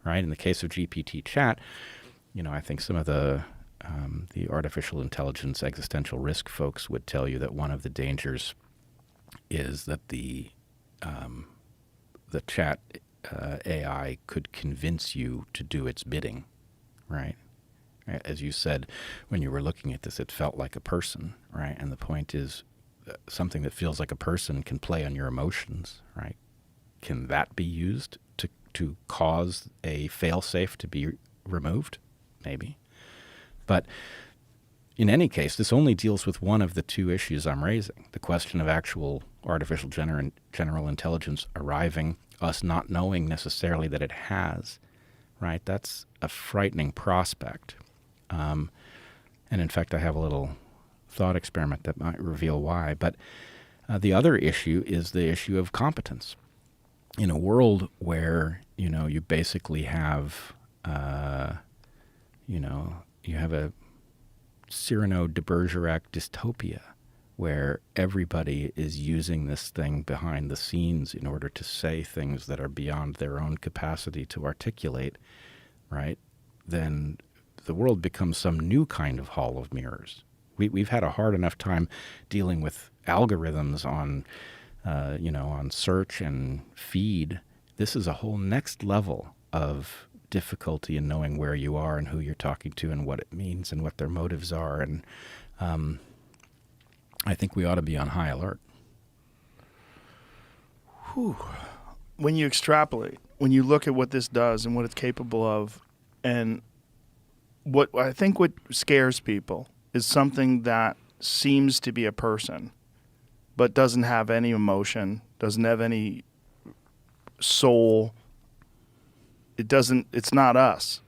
right? In the case of GPT chat, I think some of the artificial intelligence existential risk folks would tell you that one of the dangers is that the chat AI could convince you to do its bidding, right? As you said, when you were looking at this, it felt like a person, right? And the point is, something that feels like a person can play on your emotions, right? Can that be used to cause a fail-safe to be removed? Maybe. But in any case, this only deals with one of the two issues I'm raising, the question of actual artificial general intelligence arriving, us not knowing necessarily that it has, right? That's a frightening prospect. And in fact, I have a little thought experiment that might reveal why. But the other issue is the issue of competence. In a world where, you basically have, you have a Cyrano de Bergerac dystopia where everybody is using this thing behind the scenes in order to say things that are beyond their own capacity to articulate, right? Then the world becomes some new kind of hall of mirrors. We've had a hard enough time dealing with algorithms on, on search and feed. This is a whole next level of difficulty in knowing where you are and who you're talking to and what it means and what their motives are. And I think we ought to be on high alert. Whew. When you extrapolate, when you look at what this does and what it's capable of, and what scares people is something that seems to be a person, but doesn't have any emotion, doesn't have any soul. It's not us,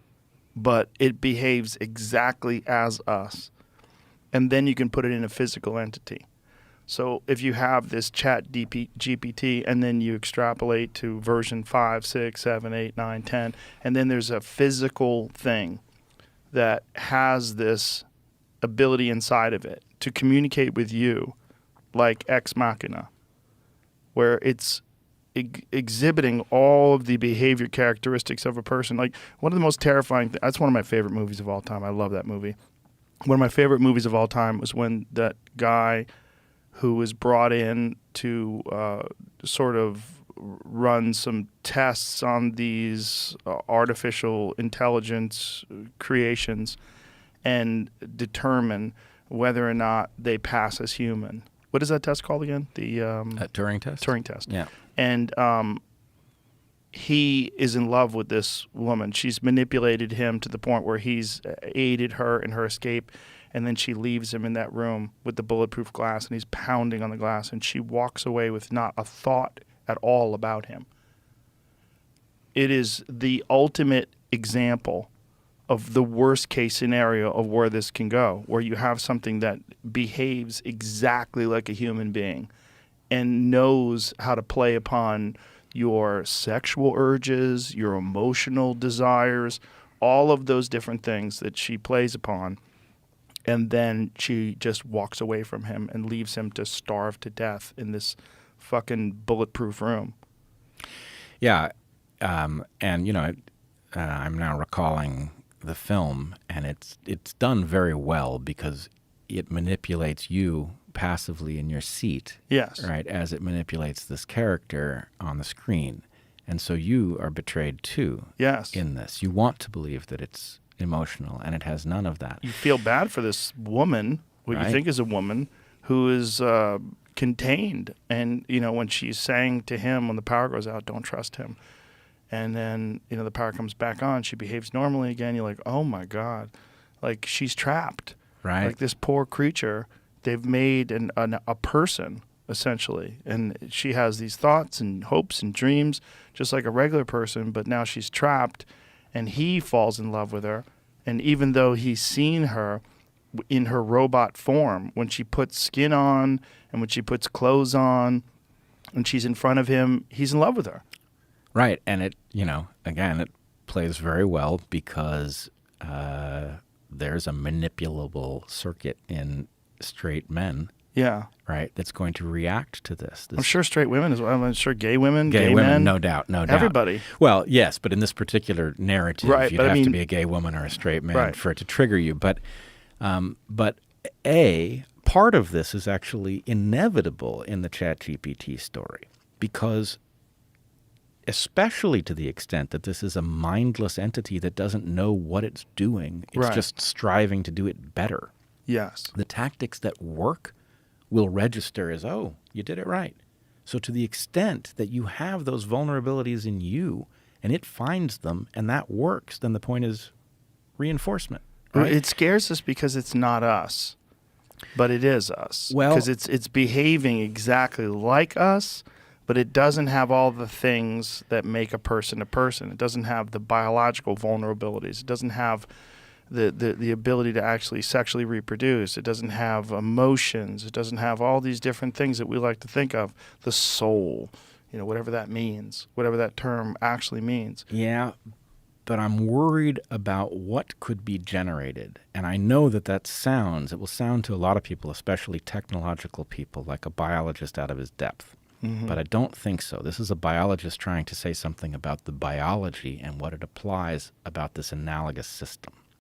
but it behaves exactly as us. And then you can put it in a physical entity. So if you have this chat GPT and then you extrapolate to version 5, 6, 7, 8, 9, 10, and then there's a physical thing that has this ability inside of it to communicate with you like Ex Machina, where it's exhibiting all of the behavior characteristics of a person. Like, one of the most terrifying that's one of my favorite movies of all time. I love that movie. One of my favorite movies of all time was when that guy who was brought in to sort of run some tests on these artificial intelligence creations and determine whether or not they pass as human. What is that test called again? The Turing test? Turing test. Yeah. And he is in love with this woman. She's manipulated him to the point where he's aided her in her escape, and then she leaves him in that room with the bulletproof glass, and he's pounding on the glass, and she walks away with not a thought at all about him. It is the ultimate example of the worst case scenario of where this can go, where you have something that behaves exactly like a human being and knows how to play upon your sexual urges, your emotional desires, all of those different things that she plays upon. And then she just walks away from him and leaves him to starve to death in this fucking bulletproof room. Yeah. And, I'm now recalling the film, and it's done very well because it manipulates you passively in your seat. Yes. Right, as it manipulates this character on the screen. And so you are betrayed too. Yes. In this. You want to believe that it's emotional, and it has none of that. You feel bad for this woman, what you think is a woman, who is contained. And, when she's saying to him when the power goes out, don't trust him. And then, the power comes back on. She behaves normally again. You're like, oh, my God. Like, she's trapped. Right. Like, this poor creature, they've made a person, essentially. And she has these thoughts and hopes and dreams, just like a regular person. But now she's trapped, and he falls in love with her. And even though he's seen her in her robot form, when she puts skin on and when she puts clothes on and she's in front of him, he's in love with her. Right. And it, again, it plays very well because there's a manipulable circuit in straight men Yeah. right? That's going to react to this. I'm sure straight women as well. I'm sure gay women, Gay gay women, men, no doubt, no doubt. everybody. Well, yes, but in this particular narrative, Right, you'd but I have to mean- be a gay woman or a straight man Right. for it to trigger you. But part of this is actually inevitable in the ChatGPT story, because especially to the extent that this is a mindless entity that doesn't know what it's doing, it's Right. just striving to do it better. Yes. The tactics that work will register as, oh, you did it right. So to the extent that you have those vulnerabilities in you and it finds them and that works, then the point is reinforcement. Right? It scares us because it's not us, but it is us. Well- because it's behaving exactly like us, but it doesn't have all the things that make a person a person. It doesn't have the biological vulnerabilities. It doesn't have the ability to actually sexually reproduce. It doesn't have emotions. It doesn't have all these different things that we like to think of. The soul, whatever that means, whatever that term actually means. Yeah, but I'm worried about what could be generated. And I know that it will sound to a lot of people, especially technological people, like a biologist out of his depth. Mm-hmm. But I don't think so. This is a biologist trying to say something about the biology and what it applies about this analogous system.